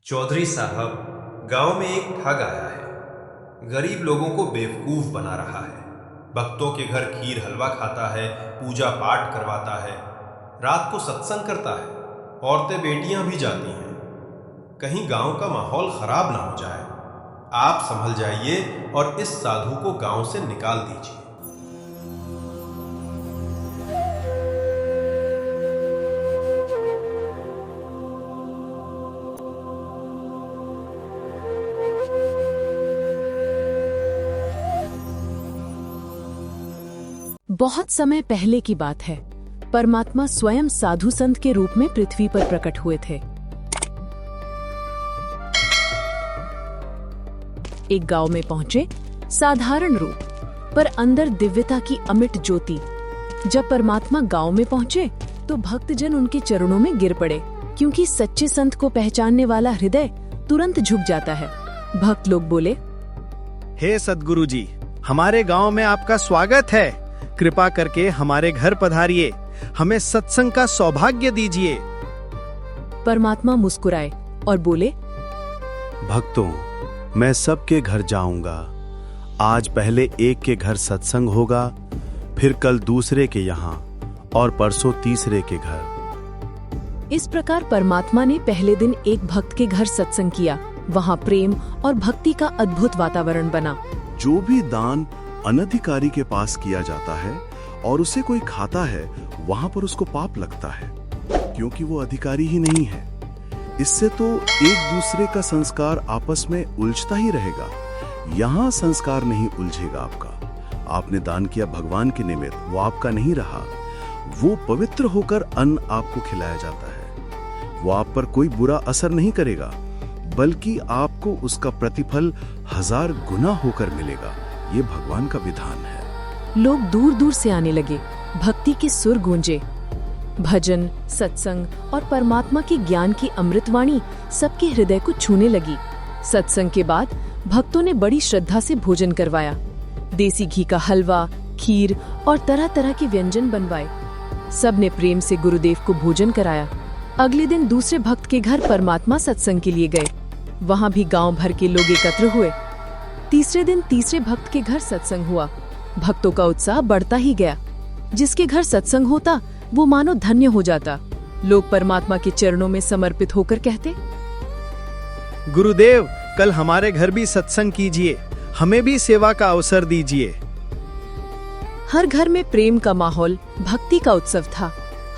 चौधरी साहब, गांव में एक ठग आया है। गरीब लोगों को बेवकूफ बना रहा है। भक्तों के घर खीर हलवा खाता है, पूजा पाठ करवाता है, रात को सत्संग करता है। औरतें बेटियां भी जाती हैं। कहीं गांव का माहौल खराब ना हो जाए। आप संभल जाइए और इस साधु को गांव से निकाल दीजिए। बहुत समय पहले की बात है। परमात्मा स्वयं साधु संत के रूप में पृथ्वी पर प्रकट हुए थे। एक गांव में पहुंचे, साधारण रूप पर अंदर दिव्यता की अमिट ज्योति। जब परमात्मा गांव में पहुंचे तो भक्तजन उनके चरणों में गिर पड़े, क्योंकि सच्चे संत को पहचानने वाला हृदय तुरंत झुक जाता है। भक्त लोग बोले, हे सद्गुरु जी, हमारे गांव में आपका स्वागत है। कृपा करके हमारे घर पधारिए, हमें सत्संग का सौभाग्य दीजिए। परमात्मा मुस्कुराए और बोले, भक्तों, मैं सबके घर जाऊंगा। आज पहले एक के घर सत्संग होगा, फिर कल दूसरे के यहाँ और परसों तीसरे के घर। इस प्रकार परमात्मा ने पहले दिन एक भक्त के घर सत्संग किया। वहाँ प्रेम और भक्ति का अद्भुत वातावरण बना। जो भी दान अनधिकारी के पास किया जाता है और उसे कोई खाता है, वहां पर उसको पाप लगता है, क्योंकि वो अधिकारी ही नहीं है। इससे तो एक दूसरे का संस्कार आपस में उलझता ही रहेगा। यहाँ संस्कार नहीं उलझेगा आपका। आपने दान किया भगवान के निमित्त, वो आपका नहीं रहा। वो पवित्र होकर अन्न आपको खिलाया जाता है। वो आप पर कोई बुरा असर नहीं करेगा, बल्कि आपको उसका प्रतिफल 1000 गुना होकर मिलेगा। ये भगवान का विधान है। लोग दूर दूर से आने लगे। भक्ति के सुर गूंजे। भजन, सत्संग और परमात्मा के ज्ञान की अमृतवाणी सबके हृदय को छूने लगी। सत्संग के बाद भक्तों ने बड़ी श्रद्धा से भोजन करवाया। देसी घी का हलवा, खीर और तरह तरह के व्यंजन बनवाए। सब ने प्रेम से गुरुदेव को भोजन कराया। अगले दिन दूसरे भक्त के घर परमात्मा सत्संग के लिए गए। वहाँ भी गांव भर के लोग एकत्र हुए। तीसरे दिन तीसरे भक्त के घर सत्संग हुआ। भक्तों का उत्साह बढ़ता ही गया। जिसके घर सत्संग होता वो मानो धन्य हो जाता। लोग परमात्मा के चरणों में समर्पित होकर कहते, गुरुदेव, कल हमारे घर भी सत्संग कीजिए, हमें भी सेवा का अवसर दीजिए। हर घर में प्रेम का माहौल, भक्ति का उत्सव था।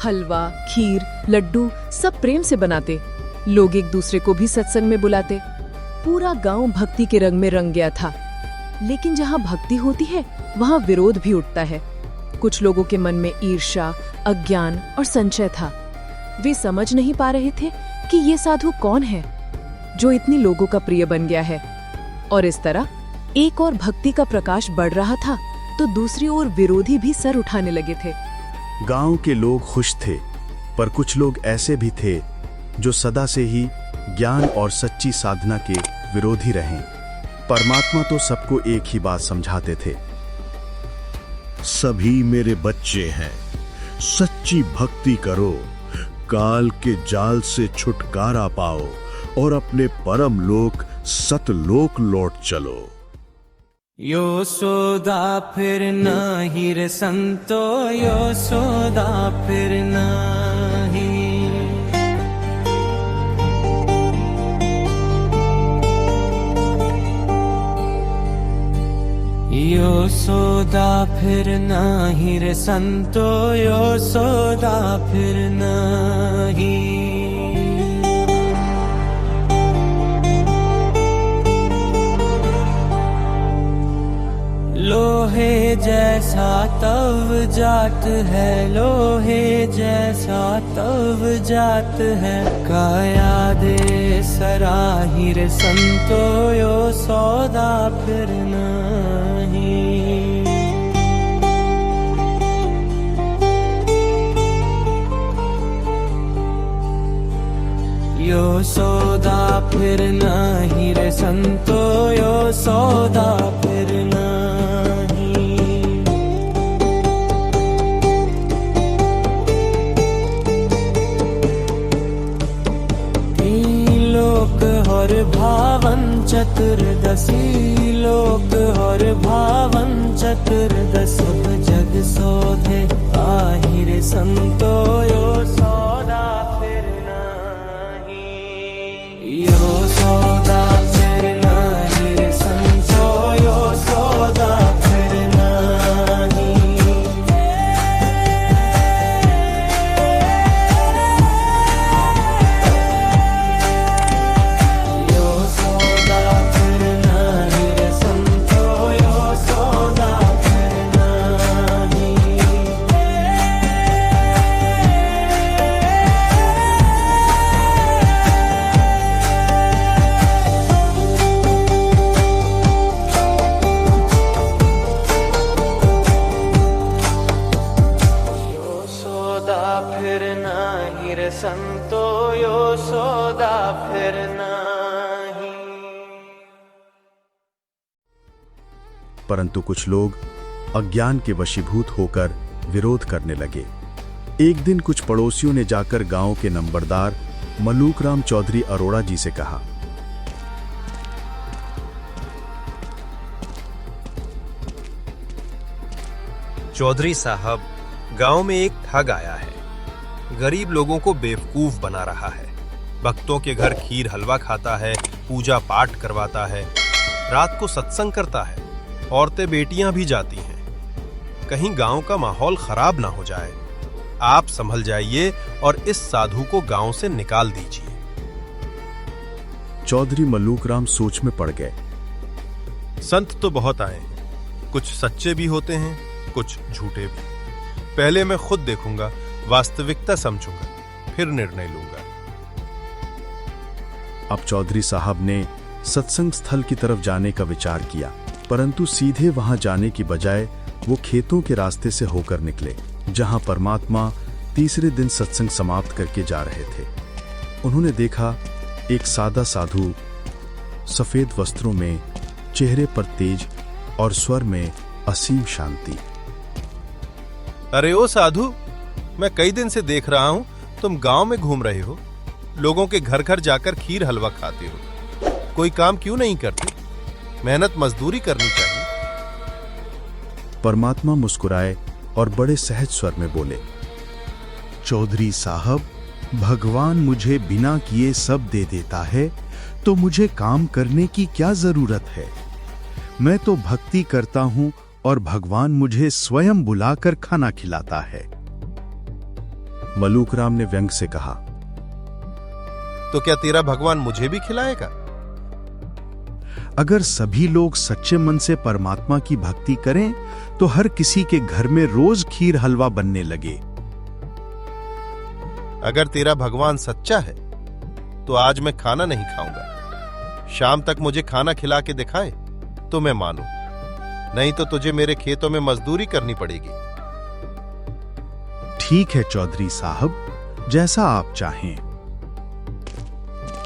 हलवा, खीर, लड्डू सब प्रेम से बनाते। लोग एक दूसरे को भी सत्संग में बुलाते। पूरा गांव भक्ति के रंग में रंग गया था। लेकिन जहां भक्ति होती है वहां विरोध भी उठता है। कुछ लोगों के मन में ईर्ष्या, अज्ञान और संशय था। वे समझ नहीं पा रहे थे कि ये साधु कौन है जो इतनी लोगों का प्रिय बन गया है। और इस तरह एक और भक्ति का प्रकाश बढ़ रहा था तो दूसरी ओर विरोधी भी सर उठाने लगे थे। गांव के लोग खुश थे, पर कुछ लोग ऐसे भी थे जो सदा से ही ज्ञान और सच्ची साधना के विरोधी रहे। परमात्मा तो सबको एक ही बात समझाते थे, सभी मेरे बच्चे हैं, सच्ची भक्ति करो, काल के जाल से छुटकारा पाओ और अपने परम लोक सतलोक लौट चलो। यशोदा फिर नाही रे संतो, यशोदा फिर नाही। यशोदा फिर नाही रे संतो, यशोदा फिर नाही। लोहे जैसा तव जात है, लोहे जैसा तव जात है। काया दे सराही रे संतो, यशोदा फिर नहीं। यशोदा फिर नहीं रे संतो, यशोदा फिर नहीं। और भावन चतुर्दशी लोक और भावन चतुर्दश सब जग सोधे आहिर संतो यो सौदा फिर नाही यो सौदा फिर नाही रे संतो यो सौदा फिर नाही यो सौदा फिर नाही रे संतो यो सौदा फिर नाही यो सौदा फिर नाही रे संतो यो सौदा फिर नाही परंतु कुछ लोग अज्ञान के वशीभूत होकर विरोध करने लगे। एक दिन कुछ पड़ोसियों ने जाकर गांव के नंबरदार मलूकराम चौधरी अरोड़ा जी से कहा, चौधरी साहब, गांव में एक ठग आया है। गरीब लोगों को बेवकूफ बना रहा है। भक्तों के घर खीर हलवा खाता है, पूजा पाठ करवाता है, रात को सत्संग करता है, औरतें बेटियां भी जाती हैं। कहीं गांव का माहौल खराब ना हो जाए। आप संभल जाइए और इस साधु को गांव से निकाल दीजिए। चौधरी मलूकराम सोच में पड़ गए। संत तो बहुत आए हैं, कुछ सच्चे भी होते हैं, कुछ झूठे भी। पहले मैं खुद देखूंगा, वास्तविकता समझूंगा, फिर निर्णय लूंगा। अब चौधरी साहब ने सत्संग स्थल की तरफ जाने का विचार किया, परंतु सीधे वहां जाने की बजाय वो खेतों के रास्ते से होकर निकले, जहां परमात्मा तीसरे दिन सत्संग समाप्त करके जा रहे थे। उन्होंने देखा एक सादा साधु सफेद वस्त्रों में, चेहरे पर तेज और स्वर में असीम शांति। अरे ओ साधु, मैं कई दिन से देख रहा हूं तुम गांव में घूम रहे हो, लोगों के घर घर जाकर खीर हलवा खाते हो। कोई काम क्यों नहीं करते? मेहनत मजदूरी करनी चाहिए। परमात्मा मुस्कुराए और बड़े सहज स्वर में बोले, चौधरी साहब, भगवान मुझे बिना किए सब दे देता है, तो मुझे काम करने की क्या जरूरत है? मैं तो भक्ति करता हूं और भगवान मुझे स्वयं बुलाकर खाना खिलाता है। मलूकराम ने व्यंग से कहा, तो क्या तेरा भगवान मुझे भी खिलाएगा? अगर सभी लोग सच्चे मन से परमात्मा की भक्ति करें तो हर किसी के घर में रोज खीर हलवा बनने लगे। अगर तेरा भगवान सच्चा है तो आज मैं खाना नहीं खाऊंगा। शाम तक मुझे खाना खिला के दिखाए तो मैं मानूं, नहीं तो तुझे मेरे खेतों में मजदूरी करनी पड़ेगी। ठीक है चौधरी साहब, जैसा आप चाहें।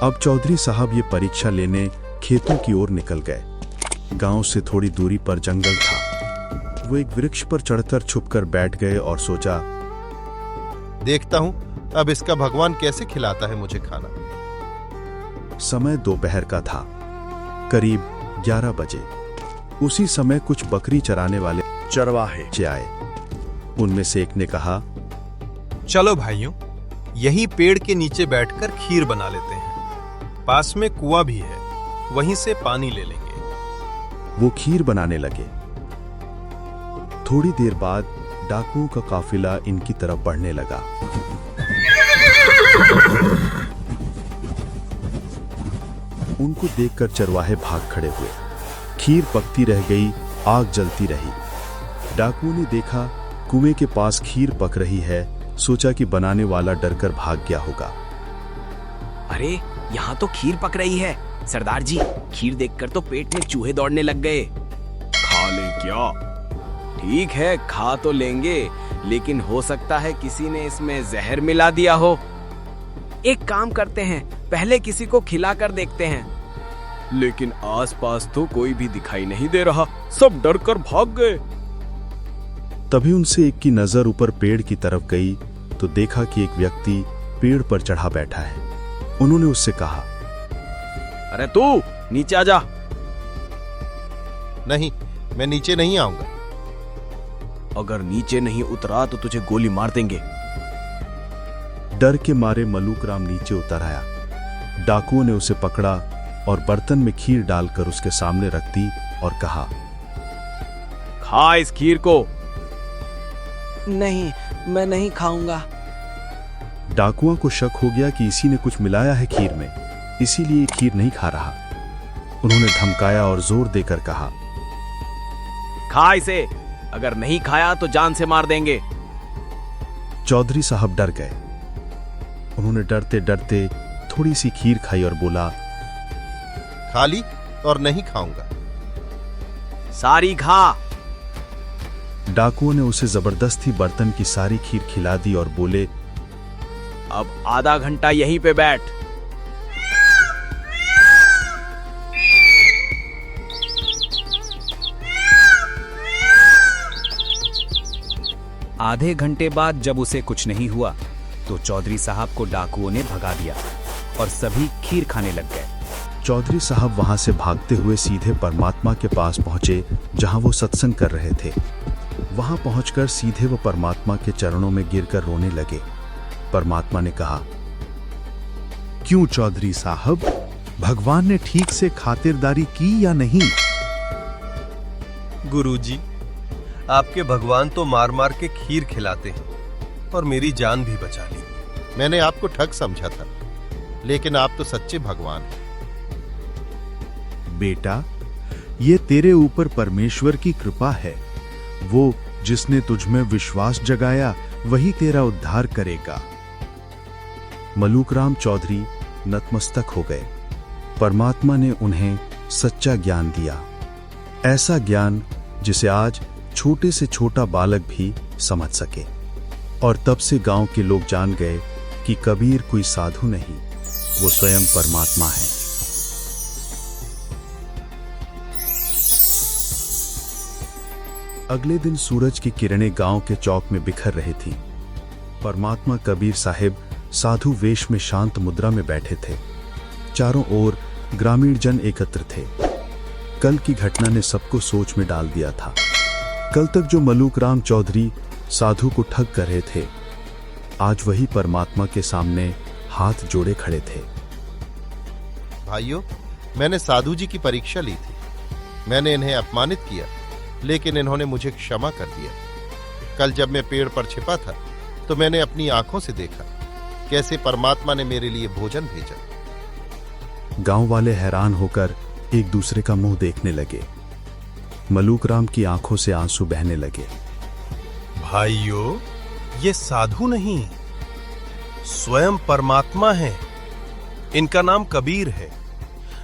अब चौधरी साहब ये परीक्षा लेने खेतों की ओर निकल गए। गांव से थोड़ी दूरी पर जंगल था। वो एक वृक्ष पर चढ़कर छुपकर बैठ गए और सोचा, देखता हूं अब इसका भगवान कैसे खिलाता है मुझे खाना। समय दोपहर का था, करीब 11 बजे। उसी समय कुछ बकरी चराने वाले चरवाहे आए। उनमें से एक ने कहा, चलो भाइयों, यही पेड़ के नीचे बैठकर खीर बना लेते हैं। पास में कुआं भी है, वहीं से पानी ले लेंगे। वो खीर बनाने लगे। थोड़ी देर बाद डाकुओं का काफिला इनकी तरफ बढ़ने लगा। उनको देखकर चरवाहे भाग खड़े हुए। खीर पकती रह गई, आग जलती रही। डाकुओं ने देखा कुएं के पास खीर पक रही है, सोचा कि बनाने वाला डरकर भाग गया होगा। अरे यहाँ तो खीर पक रही है सरदार जी। खीर देखकर तो पेट में चूहे दौड़ने लग गए। खा ले क्या? ठीक है, खा तो लेंगे, लेकिन हो सकता है किसी ने इसमें जहर मिला दिया हो। एक काम करते हैं, पहले किसी को खिलाकर देखते हैं। लेकिन आसपास तो कोई भी दिखाई नहीं दे रहा, सब डर कर भाग गए। तभी उनसे एक की नजर ऊपर पेड़ की तरफ गई तो देखा कि एक व्यक्ति पेड़ पर चढ़ा बैठा है। उन्होंने उससे कहा, अरे तू नीचे आ जा। नहीं, मैं नीचे नहीं आऊंगा। अगर नीचे नहीं उतरा तो तुझे गोली मार देंगे। डर के मारे मलूक राम नीचे उतर आया। डाकुओं ने उसे पकड़ा और बर्तन में खीर डालकर उसके सामने रख दी और कहा, खा इस खीर को। नहीं, मैं नहीं खाऊंगा। डाकुओं को शक हो गया कि इसी ने कुछ मिलाया है खीर में, इसीलिए ये खीर नहीं खा रहा। उन्होंने धमकाया और जोर देकर कहा, खा इसे, अगर नहीं खाया तो जान से मार देंगे। चौधरी साहब डर गए। उन्होंने डरते डरते थोड़ी सी खीर खाई और बोला, खा ली और नहीं खाऊंगा। सारी खा। डाकुओं ने उसे जबरदस्ती बर्तन की सारी खीर खिला दी और बोले, अब आधा घंटा यहीं पे बैठ। आधे घंटे बाद जब उसे कुछ नहीं हुआ तो चौधरी साहब को डाकुओं ने भगा दिया और सभी खीर खाने लग गए। चौधरी साहब वहां से भागते हुए सीधे परमात्मा के पास पहुंचे जहां वो सत्संग कर रहे थे। वहां पहुंचकर सीधे वो परमात्मा के चरणों में गिरकर रोने लगे। परमात्मा ने कहा, क्यों चौधरी साहब, भगवान ने ठीक से खातिरदारी की या नहीं? गुरुजी, आपके भगवान तो मार मार के खीर खिलाते हैं और मेरी जान भी बचा ली। मैंने आपको ठग समझा था, लेकिन आप तो सच्चे भगवान हैं। बेटा, ये तेरे ऊपर परमेश्वर की कृपा है। वो जिसने तुझमें विश्वास जगाया वही तेरा उद्धार करेगा। मलूक राम चौधरी नतमस्तक हो गए। परमात्मा ने उन्हें सच्चा ज्ञान दिया, ऐसा ज्ञान जिसे आज छोटे से छोटा बालक भी समझ सके। और तब से गांव के लोग जान गए कि कबीर कोई साधु नहीं, वो स्वयं परमात्मा है। अगले दिन सूरज की किरणें गांव के चौक में बिखर रही थीं। परमात्मा कबीर साहिब साधु वेश में शांत मुद्रा में बैठे थे। चारों ओर ग्रामीण जन एकत्र थे। कल की घटना ने सबको सोच में डाल दिया था। कल तक जो मलूक राम चौधरी साधु को ठग कर रहे थे, आज वही परमात्मा के सामने हाथ जोड़े खड़े थे। भाइयों, मैंने साधु जी की परीक्षा ली थी। मैंने इन्हें अपमानित किया, लेकिन इन्होंने मुझे क्षमा कर दिया। कल जब मैं पेड़ पर छिपा था तो मैंने अपनी आंखों से देखा कैसे परमात्मा ने मेरे लिए भोजन भेजा। गांव वाले हैरान होकर एक दूसरे का मुंह देखने लगे। मलूक राम की आंखों से आंसू बहने लगे। भाइयों, ये साधु नहीं, स्वयं परमात्मा है। इनका नाम कबीर है,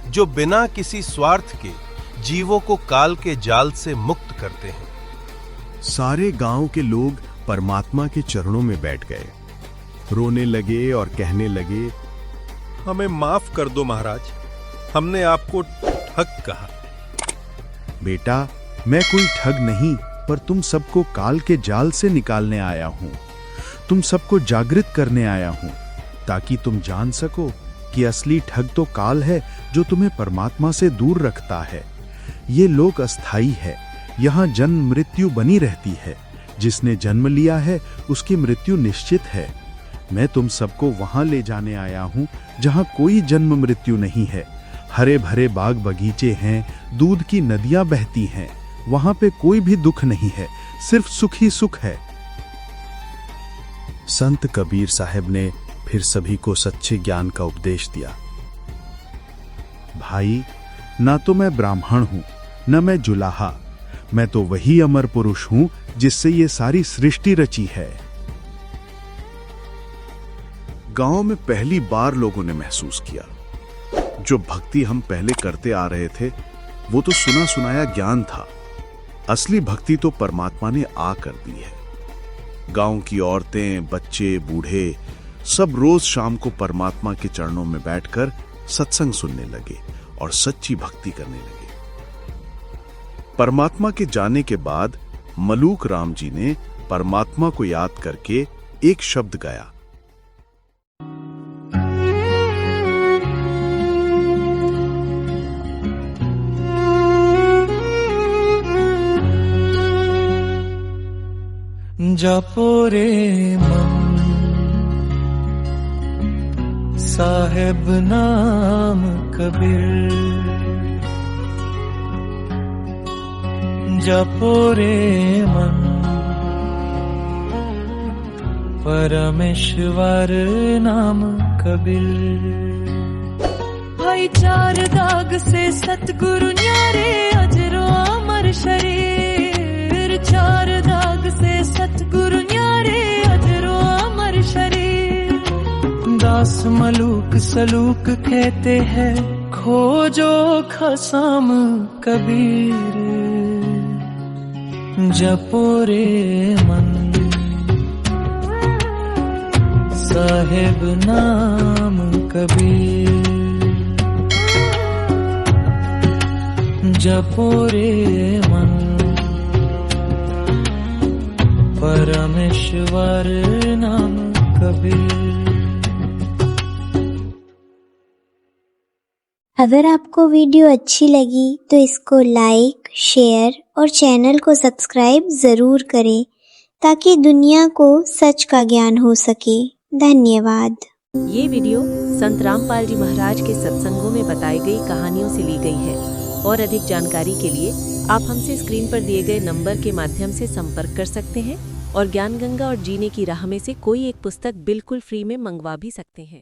जो बिना किसी स्वार्थ के जीवों को काल के जाल से मुक्त करते हैं। सारे गांव के लोग परमात्मा के चरणों में बैठ गए, रोने लगे और कहने लगे, हमें माफ कर दो महाराज, हमने आपको ठग कहा। बेटा, मैं कोई ठग नहीं, पर तुम सबको काल के जाल से निकालने आया हूं। तुम सबको जागृत करने आया हूं, ताकि तुम जान सको कि असली ठग तो काल है, जो तुम्हें परमात्मा से दूर रखता है। ये लोक अस्थाई है, यहां जन्म मृत्यु बनी रहती है। जिसने जन्म लिया है उसकी मृत्यु निश्चित है। मैं तुम सबको वहां ले जाने आया हूं जहां कोई जन्म मृत्यु नहीं है। हरे भरे बाग बगीचे हैं, दूध की नदियां बहती हैं। वहां पे कोई भी दुख नहीं है, सिर्फ सुख ही सुख है। संत कबीर साहब ने फिर सभी को सच्चे ज्ञान का उपदेश दिया। भाई, ना तो मैं ब्राह्मण हूं, न मैं जुलाहा, मैं तो वही अमर पुरुष हूं जिससे ये सारी सृष्टि रची है। गांव में पहली बार लोगों ने महसूस किया, जो भक्ति हम पहले करते आ रहे थे वो तो सुना सुनाया ज्ञान था। असली भक्ति तो परमात्मा ने आ कर दी है। गांव की औरतें, बच्चे, बूढ़े सब रोज शाम को परमात्मा के चरणों में बैठकर सत्संग सुनने लगे और सच्ची भक्ति करने लगे। परमात्मा के जाने के बाद मलूक राम जी ने परमात्मा को याद करके एक शब्द गाया। जपो रे मन साहेब नाम कबीर, जपो रे मन परमेश्वर नाम कबीर। भाई चार दाग से सतगुरु न्यारे अजरो अमर शरीर, चार दाग से सतगुरु न्यारे अजरो अमर शरीर। दास मलूक सलूक कहते हैं खोजो खसम कबीर, जपो रे मन साहेब नाम कबीर, जपो रे मन परमेश्वर नाम कबीर। अगर आपको वीडियो अच्छी लगी तो इसको लाइक, शेयर और चैनल को सब्सक्राइब जरूर करें ताकि दुनिया को सच का ज्ञान हो सके। धन्यवाद। ये वीडियो संत रामपाल जी महाराज के सत्संगों में बताई गई कहानियों से ली गई है और अधिक जानकारी के लिए आप हमसे स्क्रीन पर दिए गए नंबर के माध्यम से संपर्क कर सकते हैं और ज्ञान गंगा और जीने की राह में से कोई एक पुस्तक बिल्कुल फ्री में मंगवा भी सकते हैं।